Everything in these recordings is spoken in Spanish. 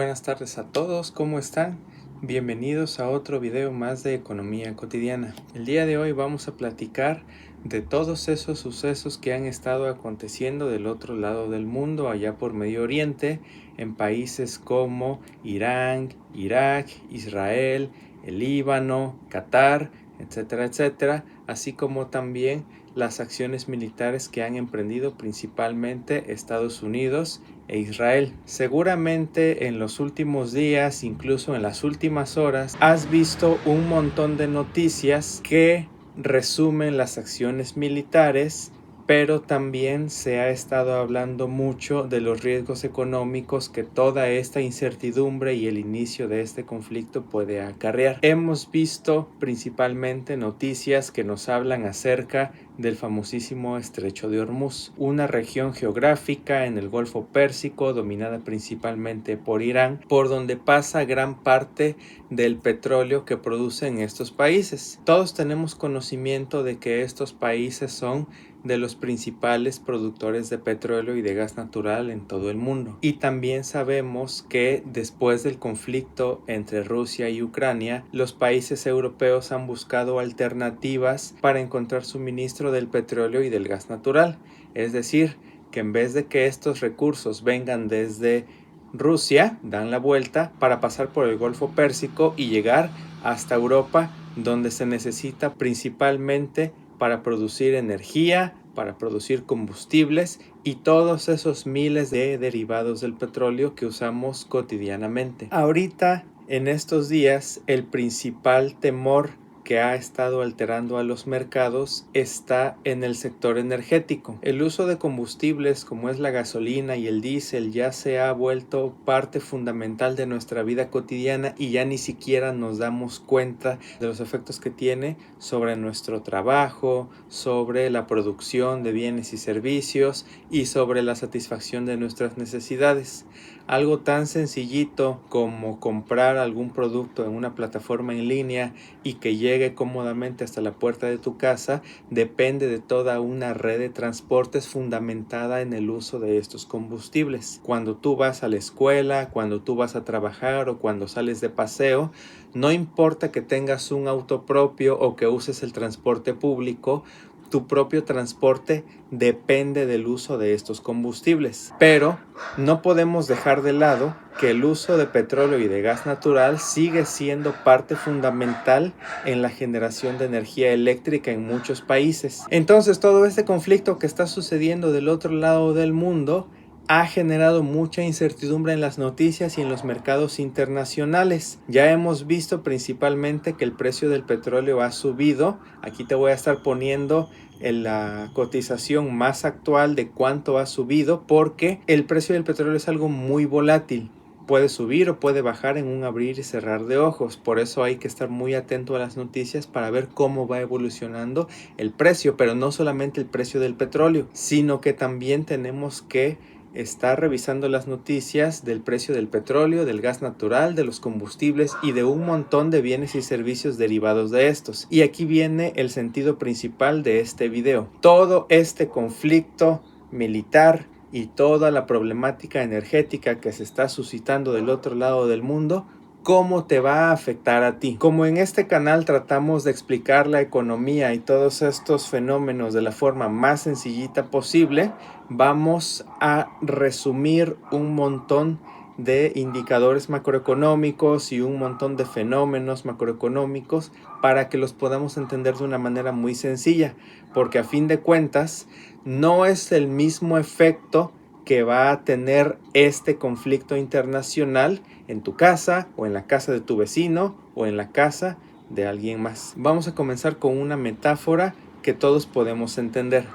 Buenas tardes a todos, ¿cómo están? Bienvenidos a otro video más de Economía Cotidiana. El día de hoy vamos a platicar de todos esos sucesos que han estado aconteciendo del otro lado del mundo, allá por Medio Oriente, en países como Irán, Irak, Israel, el Líbano, Qatar, etcétera, etcétera, así como también las acciones militares que han emprendido principalmente Estados Unidos e Israel. Seguramente en los últimos días, incluso en las últimas horas, has visto un montón de noticias que resumen las acciones militares, pero también se ha estado hablando mucho de los riesgos económicos que toda esta incertidumbre y el inicio de este conflicto puede acarrear. Hemos visto principalmente noticias que nos hablan acerca del famosísimo Estrecho de Hormuz, una región geográfica en el Golfo Pérsico dominada principalmente por Irán, por donde pasa gran parte del petróleo que producen estos países. Todos tenemos conocimiento de que estos países son de los principales productores de petróleo y de gas natural en todo el mundo. Y también sabemos que después del conflicto entre Rusia y Ucrania, los países europeos han buscado alternativas para encontrar suministro del petróleo y del gas natural. Es decir, que en vez de que estos recursos vengan desde Rusia, dan la vuelta para pasar por el Golfo Pérsico y llegar hasta Europa, donde se necesita principalmente para producir energía, para producir combustibles y todos esos miles de derivados del petróleo que usamos cotidianamente. Ahorita, en estos días, el principal temor que ha estado alterando a los mercados está en el sector energético. El uso de combustibles como es la gasolina y el diésel ya se ha vuelto parte fundamental de nuestra vida cotidiana y ya ni siquiera nos damos cuenta de los efectos que tiene sobre nuestro trabajo, sobre la producción de bienes y servicios y sobre la satisfacción de nuestras necesidades. Algo tan sencillito como comprar algún producto en una plataforma en línea y que llegue cómodamente hasta la puerta de tu casa depende de toda una red de transportes fundamentada en el uso de estos combustibles. Cuando tú vas a la escuela, cuando tú vas a trabajar o cuando sales de paseo, no importa que tengas un auto propio o que uses el transporte público, tu propio transporte depende del uso de estos combustibles. Pero no podemos dejar de lado que el uso de petróleo y de gas natural sigue siendo parte fundamental en la generación de energía eléctrica en muchos países. Entonces, todo este conflicto que está sucediendo del otro lado del mundo ha generado mucha incertidumbre en las noticias y en los mercados internacionales. Ya hemos visto principalmente que el precio del petróleo ha subido. Aquí te voy a estar poniendo en la cotización más actual de cuánto ha subido, porque el precio del petróleo es algo muy volátil. Puede subir o puede bajar en un abrir y cerrar de ojos. Por eso hay que estar muy atento a las noticias para ver cómo va evolucionando el precio, pero no solamente el precio del petróleo, sino que también tenemos que estar revisando las noticias del precio del petróleo, del gas natural, de los combustibles y de un montón de bienes y servicios derivados de estos. Y aquí viene el sentido principal de este video. Todo este conflicto militar y toda la problemática energética que se está suscitando del otro lado del mundo, ¿cómo te va a afectar a ti? Como en este canal tratamos de explicar la economía y todos estos fenómenos de la forma más sencillita posible, vamos a resumir un montón de indicadores macroeconómicos y un montón de fenómenos macroeconómicos para que los podamos entender de una manera muy sencilla, porque a fin de cuentas no es el mismo efecto que va a tener este conflicto internacional en tu casa o en la casa de tu vecino o en la casa de alguien más. Vamos a comenzar con una metáfora que todos podemos entender.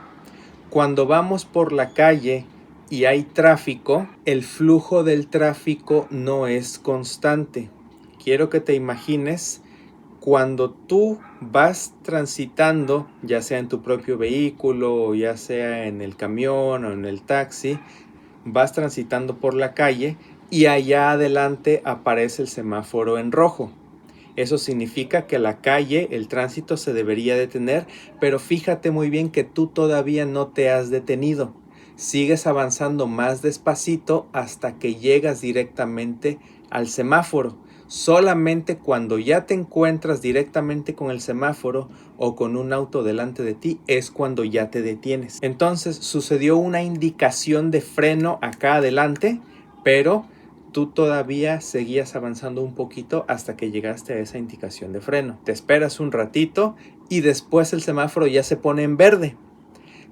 Cuando vamos por la calle y hay tráfico, el flujo del tráfico no es constante. Quiero que te imagines cuando tú vas transitando, ya sea en tu propio vehículo o ya sea en el camión o en el taxi, vas transitando por la calle y allá adelante aparece el semáforo en rojo. Eso significa que la calle, el tránsito se debería detener, pero fíjate muy bien que tú todavía no te has detenido. Sigues avanzando más despacito hasta que llegas directamente al semáforo. Solamente cuando ya te encuentras directamente con el semáforo o con un auto delante de ti es cuando ya te detienes. Entonces sucedió una indicación de freno acá adelante, pero tú todavía seguías avanzando un poquito hasta que llegaste a esa indicación de freno. Te esperas un ratito y después el semáforo ya se pone en verde.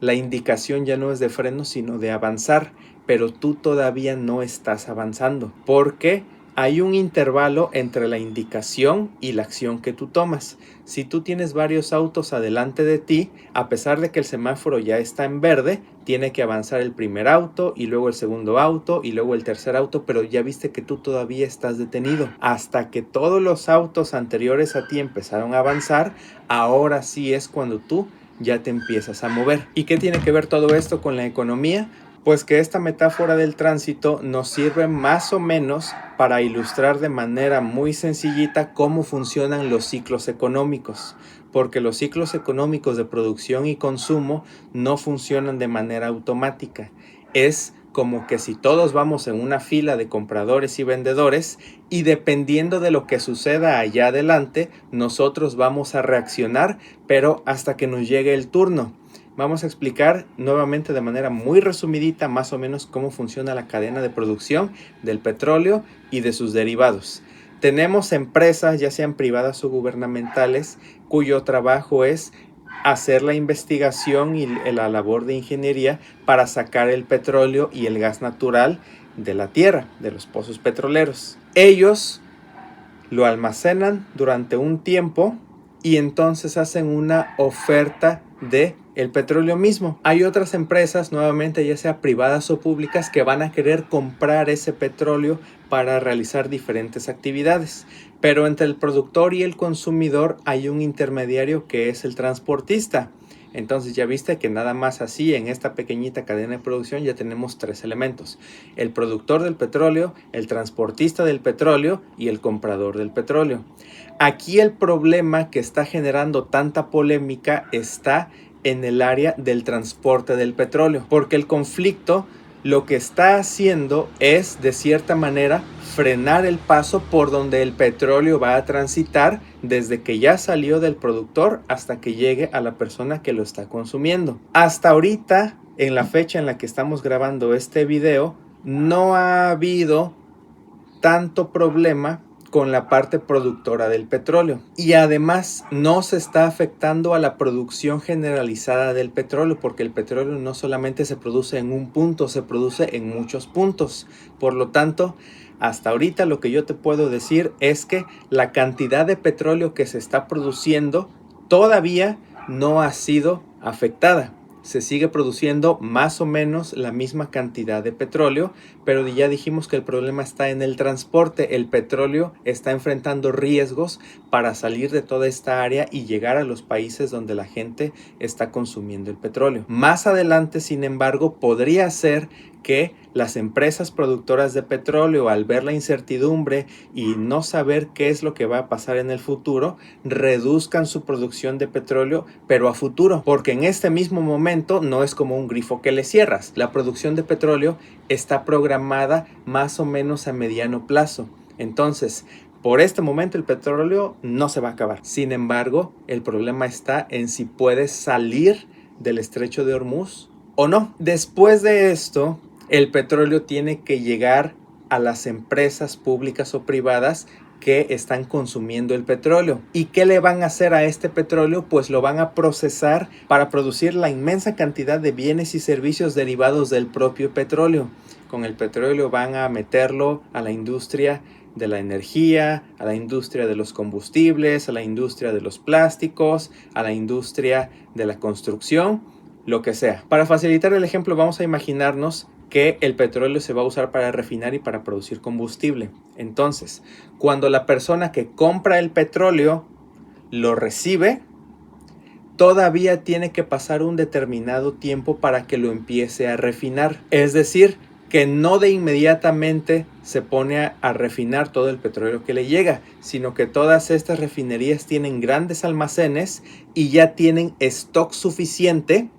La indicación ya no es de freno, sino de avanzar, pero tú todavía no estás avanzando, porque hay un intervalo entre la indicación y la acción que tú tomas. Si tú tienes varios autos adelante de ti, a pesar de que el semáforo ya está en verde, tiene que avanzar el primer auto y luego el segundo auto y luego el tercer auto, pero ya viste que tú todavía estás detenido. Hasta que todos los autos anteriores a ti empezaron a avanzar, ahora sí es cuando tú ya te empiezas a mover. ¿Y qué tiene que ver todo esto con la economía? Pues que esta metáfora del tránsito nos sirve más o menos para ilustrar de manera muy sencillita cómo funcionan los ciclos económicos, porque los ciclos económicos de producción y consumo no funcionan de manera automática. Es como que si todos vamos en una fila de compradores y vendedores y dependiendo de lo que suceda allá adelante, nosotros vamos a reaccionar, pero hasta que nos llegue el turno. Vamos a explicar nuevamente de manera muy resumidita más o menos cómo funciona la cadena de producción del petróleo y de sus derivados. Tenemos empresas, ya sean privadas o gubernamentales, cuyo trabajo es hacer la investigación y la labor de ingeniería para sacar el petróleo y el gas natural de la tierra, de los pozos petroleros. Ellos lo almacenan durante un tiempo y entonces hacen una oferta de el petróleo mismo. Hay otras empresas, nuevamente ya sea privadas o públicas, que van a querer comprar ese petróleo para realizar diferentes actividades. Pero entre el productor y el consumidor hay un intermediario que es el transportista. Entonces ya viste que nada más así en esta pequeñita cadena de producción ya tenemos tres elementos: el productor del petróleo, el transportista del petróleo y el comprador del petróleo. Aquí el problema que está generando tanta polémica está en el área del transporte del petróleo, porque el conflicto lo que está haciendo es, de cierta manera, frenar el paso por donde el petróleo va a transitar desde que ya salió del productor hasta que llegue a la persona que lo está consumiendo. Hasta ahorita, en la fecha en la que estamos grabando este video, no ha habido tanto problema con la parte productora del petróleo. Y además no se está afectando a la producción generalizada del petróleo, porque el petróleo no solamente se produce en un punto, se produce en muchos puntos. Por lo tanto, hasta ahorita lo que yo te puedo decir es que la cantidad de petróleo que se está produciendo todavía no ha sido afectada. Se sigue produciendo más o menos la misma cantidad de petróleo, pero ya dijimos que el problema está en el transporte. El petróleo está enfrentando riesgos para salir de toda esta área y llegar a los países donde la gente está consumiendo el petróleo. Más adelante, sin embargo, podría ser que las empresas productoras de petróleo, al ver la incertidumbre y no saber qué es lo que va a pasar en el futuro, reduzcan su producción de petróleo, pero a futuro, porque en este mismo momento no es como un grifo que le cierras. La producción de petróleo está programada más o menos a mediano plazo. Entonces, por este momento el petróleo no se va a acabar. Sin embargo, el problema está en si puedes salir del estrecho de Hormuz o no. Después de esto, el petróleo tiene que llegar a las empresas públicas o privadas que están consumiendo el petróleo. ¿Y qué le van a hacer a este petróleo? Pues lo van a procesar para producir la inmensa cantidad de bienes y servicios derivados del propio petróleo. Con el petróleo van a meterlo a la industria de la energía, a la industria de los combustibles, a la industria de los plásticos, a la industria de la construcción, lo que sea. Para facilitar el ejemplo, vamos a imaginarnos que el petróleo se va a usar para refinar y para producir combustible. Entonces, cuando la persona que compra el petróleo lo recibe, todavía tiene que pasar un determinado tiempo para que lo empiece a refinar. Es decir, que no de inmediatamente se pone a refinar todo el petróleo que le llega, sino que todas estas refinerías tienen grandes almacenes y ya tienen stock suficiente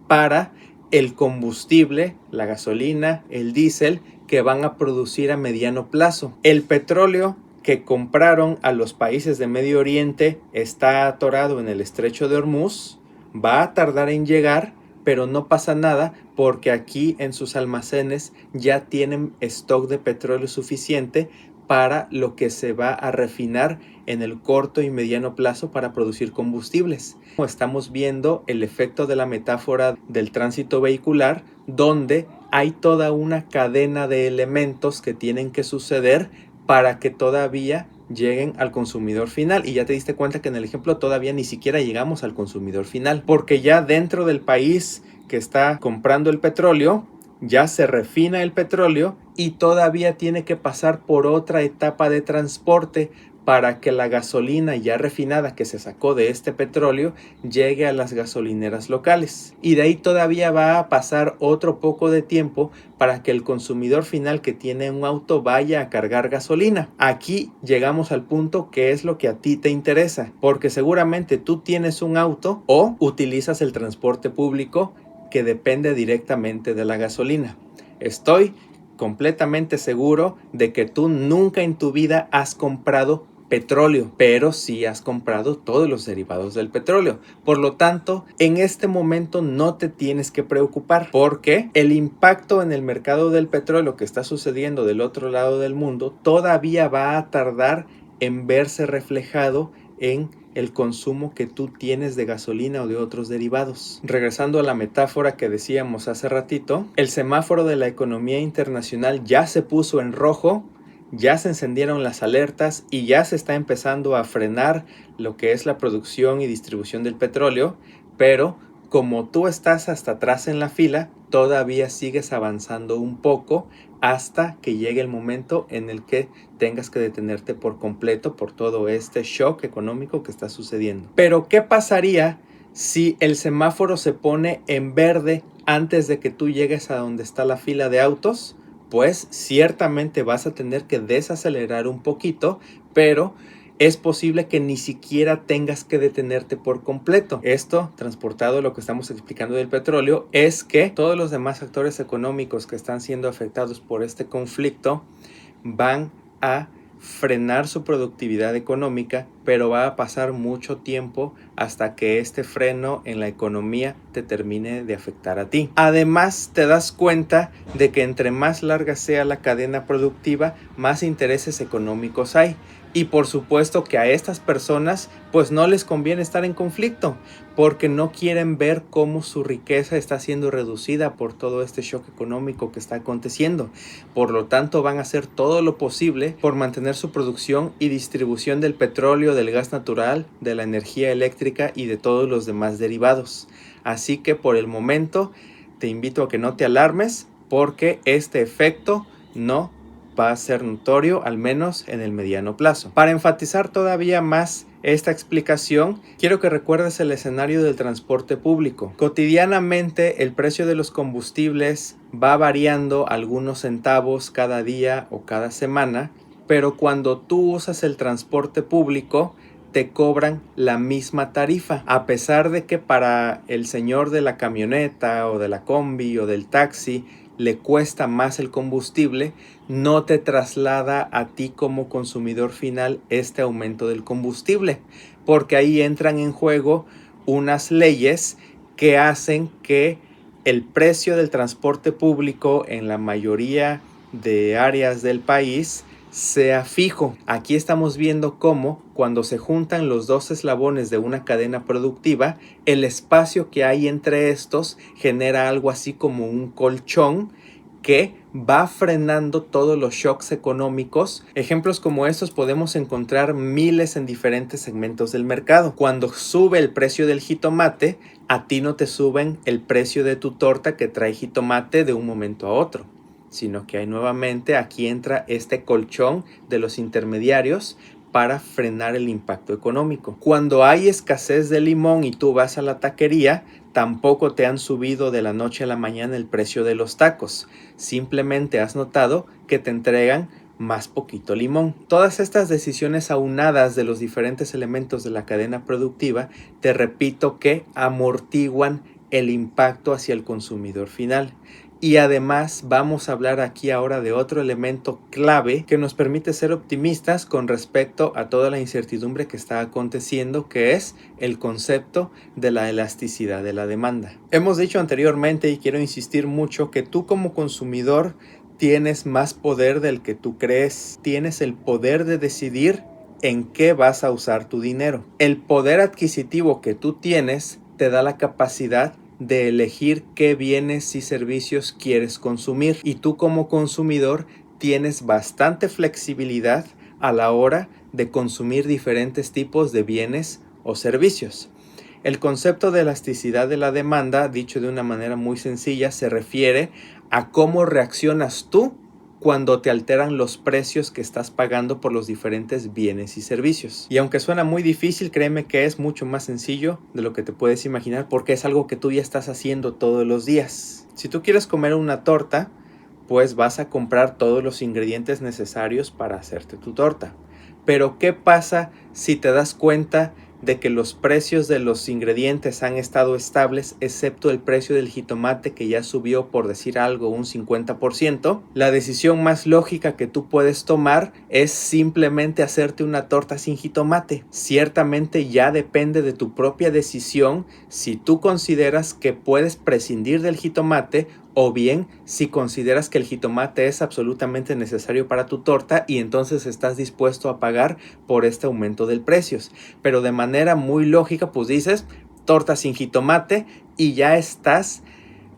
para el combustible, la gasolina, el diésel que van a producir a mediano plazo. El petróleo que compraron a los países de Medio Oriente está atorado en el estrecho de Hormuz, va a tardar en llegar, pero no pasa nada porque aquí en sus almacenes ya tienen stock de petróleo suficiente para lo que se va a refinar en el corto y mediano plazo para producir combustibles. Estamos viendo el efecto de la metáfora del tránsito vehicular, donde hay toda una cadena de elementos que tienen que suceder para que todavía lleguen al consumidor final. Y ya te diste cuenta que en el ejemplo todavía ni siquiera llegamos al consumidor final, porque ya dentro del país que está comprando el petróleo, ya se refina el petróleo y todavía tiene que pasar por otra etapa de transporte para que la gasolina ya refinada que se sacó de este petróleo llegue a las gasolineras locales. Y de ahí todavía va a pasar otro poco de tiempo para que el consumidor final que tiene un auto vaya a cargar gasolina. Aquí llegamos al punto que es lo que a ti te interesa, porque seguramente tú tienes un auto o utilizas el transporte público que depende directamente de la gasolina. Estoy completamente seguro de que tú nunca en tu vida has comprado petróleo, pero sí has comprado todos los derivados del petróleo. Por lo tanto, en este momento no te tienes que preocupar porque el impacto en el mercado del petróleo que está sucediendo del otro lado del mundo todavía va a tardar en verse reflejado en el consumo que tú tienes de gasolina o de otros derivados. Regresando a la metáfora que decíamos hace ratito, el semáforo de la economía internacional ya se puso en rojo, ya se encendieron las alertas y ya se está empezando a frenar lo que es la producción y distribución del petróleo, pero como tú estás hasta atrás en la fila, todavía sigues avanzando un poco hasta que llegue el momento en el que tengas que detenerte por completo por todo este shock económico que está sucediendo. Pero ¿qué pasaría si el semáforo se pone en verde antes de que tú llegues a donde está la fila de autos? Pues ciertamente vas a tener que desacelerar un poquito, pero es posible que ni siquiera tengas que detenerte por completo. Esto, transportado a lo que estamos explicando del petróleo, es que todos los demás actores económicos que están siendo afectados por este conflicto van a frenar su productividad económica, pero va a pasar mucho tiempo hasta que este freno en la economía te termine de afectar a ti. Además, te das cuenta de que entre más larga sea la cadena productiva, más intereses económicos hay. Y por supuesto que a estas personas pues no les conviene estar en conflicto porque no quieren ver cómo su riqueza está siendo reducida por todo este shock económico que está aconteciendo. Por lo tanto, van a hacer todo lo posible por mantener su producción y distribución del petróleo, del gas natural, de la energía eléctrica y de todos los demás derivados. Así que por el momento te invito a que no te alarmes porque este efecto no va a ser notorio, al menos en el mediano plazo. Para enfatizar todavía más esta explicación, quiero que recuerdes el escenario del transporte público. Cotidianamente, el precio de los combustibles va variando algunos centavos cada día o cada semana, pero cuando tú usas el transporte público, te cobran la misma tarifa, a pesar de que para el señor de la camioneta o de la combi o del taxi le cuesta más el combustible, no te traslada a ti como consumidor final este aumento del combustible, porque ahí entran en juego unas leyes que hacen que el precio del transporte público en la mayoría de áreas del país sea fijo. Aquí estamos viendo cómo cuando se juntan los dos eslabones de una cadena productiva, el espacio que hay entre estos genera algo así como un colchón que va frenando todos los shocks económicos. Ejemplos como estos podemos encontrar miles en diferentes segmentos del mercado. Cuando sube el precio del jitomate, a ti no te suben el precio de tu torta que trae jitomate de un momento a otro, sino que nuevamente aquí entra este colchón de los intermediarios para frenar el impacto económico. Cuando hay escasez de limón y tú vas a la taquería, tampoco te han subido de la noche a la mañana el precio de los tacos. Simplemente has notado que te entregan más poquito limón. Todas estas decisiones aunadas de los diferentes elementos de la cadena productiva, te repito que amortiguan el impacto hacia el consumidor final. Y además vamos a hablar aquí ahora de otro elemento clave que nos permite ser optimistas con respecto a toda la incertidumbre que está aconteciendo, que es el concepto de la elasticidad de la demanda. Hemos dicho anteriormente, y quiero insistir mucho, que tú como consumidor tienes más poder del que tú crees. Tienes el poder de decidir en qué vas a usar tu dinero. El poder adquisitivo que tú tienes te da la capacidad de elegir qué bienes y servicios quieres consumir, y tú como consumidor tienes bastante flexibilidad a la hora de consumir diferentes tipos de bienes o servicios. El concepto de elasticidad de la demanda, dicho de una manera muy sencilla, se refiere a cómo reaccionas tú cuando te alteran los precios que estás pagando por los diferentes bienes y servicios. Y aunque suena muy difícil, créeme que es mucho más sencillo de lo que te puedes imaginar, porque es algo que tú ya estás haciendo todos los días. Si tú quieres comer una torta, pues vas a comprar todos los ingredientes necesarios para hacerte tu torta. Pero ¿qué pasa si te das cuenta de que los precios de los ingredientes han estado estables, excepto el precio del jitomate, que ya subió, por decir algo, un 50%? La decisión más lógica que tú puedes tomar es simplemente hacerte una torta sin jitomate. Ciertamente ya depende de tu propia decisión si tú consideras que puedes prescindir del jitomate, o bien si consideras que el jitomate es absolutamente necesario para tu torta y entonces estás dispuesto a pagar por este aumento del precios. Pero de manera muy lógica, pues dices torta sin jitomate y ya estás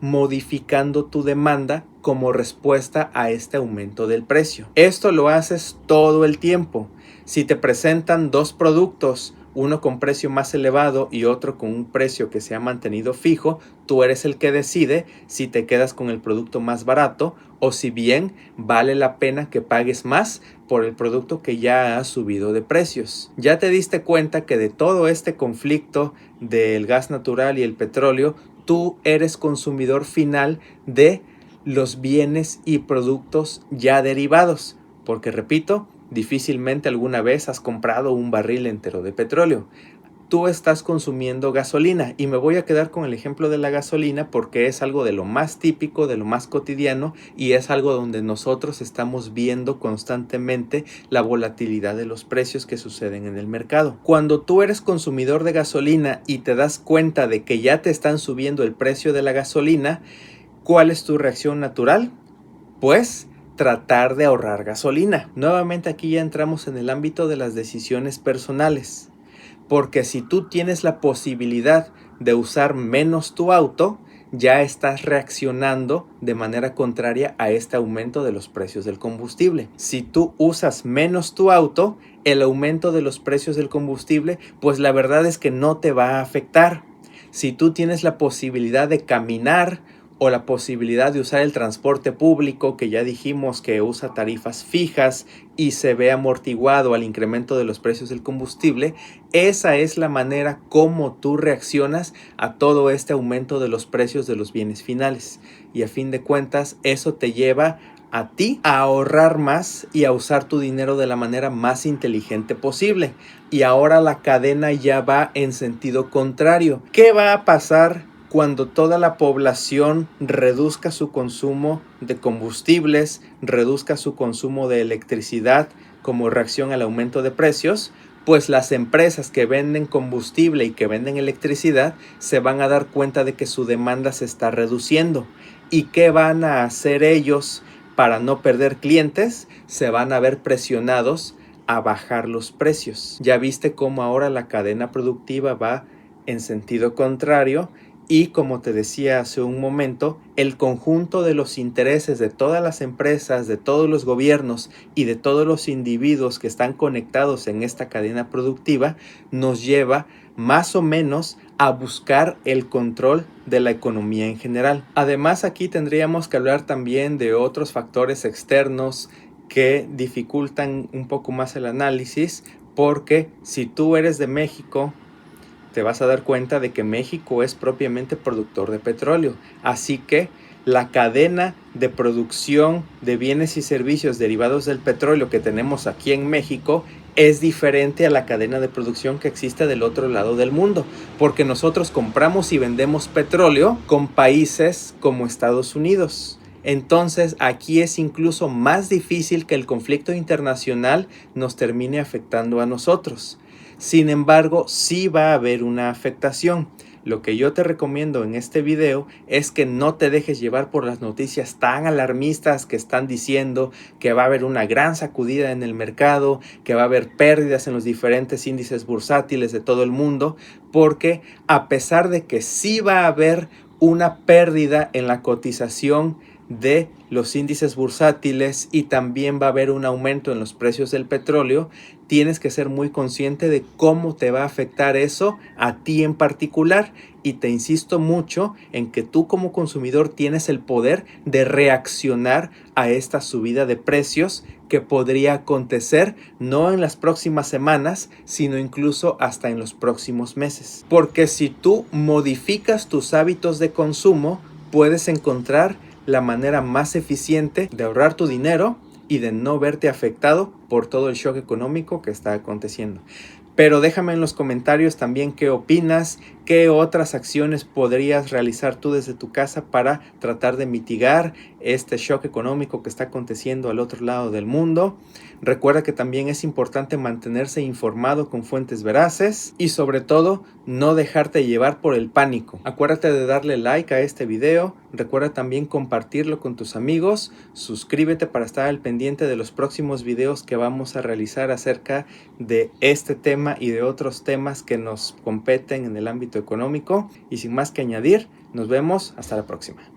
modificando tu demanda como respuesta a este aumento del precio. Esto lo haces todo el tiempo. Si te presentan dos productos, uno con precio más elevado y otro con un precio que se ha mantenido fijo, tú eres el que decide si te quedas con el producto más barato o si bien vale la pena que pagues más por el producto que ya ha subido de precios. Ya te diste cuenta que de todo este conflicto del gas natural y el petróleo, tú eres consumidor final de los bienes y productos ya derivados, porque repito, difícilmente alguna vez has comprado un barril entero de petróleo. Tú estás consumiendo gasolina, y me voy a quedar con el ejemplo de la gasolina porque es algo de lo más típico, de lo más cotidiano, y es algo donde nosotros estamos viendo constantemente la volatilidad de los precios que suceden en el mercado. Cuando tú eres consumidor de gasolina y te das cuenta de que ya te están subiendo el precio de la gasolina, ¿cuál es tu reacción natural? Pues tratar de ahorrar gasolina. Nuevamente aquí ya entramos en el ámbito de las decisiones personales. Porque si tú tienes la posibilidad de usar menos tu auto, ya estás reaccionando de manera contraria a este aumento de los precios del combustible. Si tú usas menos tu auto, el aumento de los precios del combustible, pues la verdad es que no te va a afectar. Si tú tienes la posibilidad de caminar o la posibilidad de usar el transporte público, que ya dijimos que usa tarifas fijas y se ve amortiguado al incremento de los precios del combustible, esa es la manera como tú reaccionas a todo este aumento de los precios de los bienes finales. Y a fin de cuentas, eso te lleva a ti a ahorrar más y a usar tu dinero de la manera más inteligente posible. Y ahora la cadena ya va en sentido contrario. ¿Qué va a pasar cuando toda la población reduzca su consumo de combustibles, reduzca su consumo de electricidad como reacción al aumento de precios? Pues las empresas que venden combustible y que venden electricidad se van a dar cuenta de que su demanda se está reduciendo. ¿Y qué van a hacer ellos para no perder clientes? Se van a ver presionados a bajar los precios. Ya viste cómo ahora la cadena productiva va en sentido contrario. Y como te decía hace un momento, el conjunto de los intereses de todas las empresas, de todos los gobiernos y de todos los individuos que están conectados en esta cadena productiva nos lleva más o menos a buscar el control de la economía en general. Además, aquí tendríamos que hablar también de otros factores externos que dificultan un poco más el análisis, porque si tú eres de México, te vas a dar cuenta de que México es propiamente productor de petróleo. Así que la cadena de producción de bienes y servicios derivados del petróleo que tenemos aquí en México es diferente a la cadena de producción que existe del otro lado del mundo, porque nosotros compramos y vendemos petróleo con países como Estados Unidos. Entonces aquí es incluso más difícil que el conflicto internacional nos termine afectando a nosotros. Sin embargo, sí va a haber una afectación. Lo que yo te recomiendo en este video es que no te dejes llevar por las noticias tan alarmistas que están diciendo que va a haber una gran sacudida en el mercado, que va a haber pérdidas en los diferentes índices bursátiles de todo el mundo, porque a pesar de que sí va a haber una pérdida en la cotización de los índices bursátiles y también va a haber un aumento en los precios del petróleo, tienes que ser muy consciente de cómo te va a afectar eso a ti en particular, y te insisto mucho en que tú como consumidor tienes el poder de reaccionar a esta subida de precios que podría acontecer no en las próximas semanas, sino incluso hasta en los próximos meses. Porque si tú modificas tus hábitos de consumo, puedes encontrar la manera más eficiente de ahorrar tu dinero y de no verte afectado por todo el shock económico que está aconteciendo. Pero déjame en los comentarios también qué opinas, qué otras acciones podrías realizar tú desde tu casa para tratar de mitigar este shock económico que está aconteciendo al otro lado del mundo. Recuerda que también es importante mantenerse informado con fuentes veraces y sobre todo no dejarte llevar por el pánico. Acuérdate de darle like a este video, recuerda también compartirlo con tus amigos, suscríbete para estar al pendiente de los próximos videos que vamos a realizar acerca de este tema y de otros temas que nos competen en el ámbito económico. Y sin más que añadir, nos vemos hasta la próxima.